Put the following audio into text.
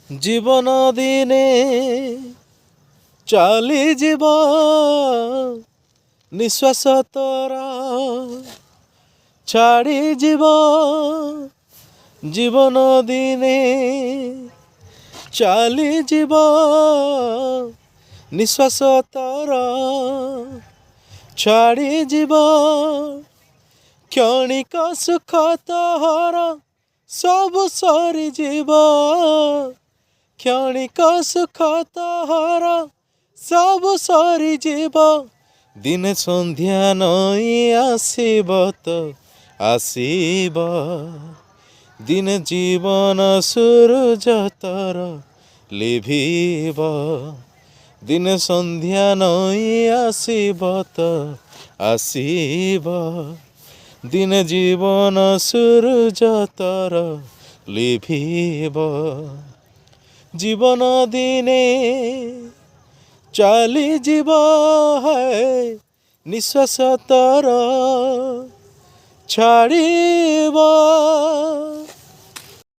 জীবন দিনে চালিଯିବ ନିଶ୍ୱାସ ତୋର ଛାଡ଼ିଯିବ ଜୀବନ ଦିନେ ଚାଲିଯିବ ନିଶ୍ୱାସ ତୋର ଛାଡ଼ିଯିବ କ୍ଷଣିକ ସୁଖ ତୋର ସବୁ ସରିଯିବ କ୍ଷଣିକ ସୁଖ ତୋର ସବୁ ସରିଯିବ ଦିନେ ସନ୍ଧ୍ୟା ନଈ ଆସିବ ତ ଆସିବ ଦିନେ ଜୀବନ ସୂରୁଜ ତୋର ଲିଭିବ ଦିନେ ସନ୍ଧ୍ୟା ନଈ ଆସିବ ତ ଆସିବ ଦିନେ ଜୀବନ ସୂରୁଜ ତୋର ଲିଭିବ ଜୀବନ ଦିନେ ଚାଲିଯିବ ନିଶ୍ୱାସ ତୋର ଛାଡ଼ିବ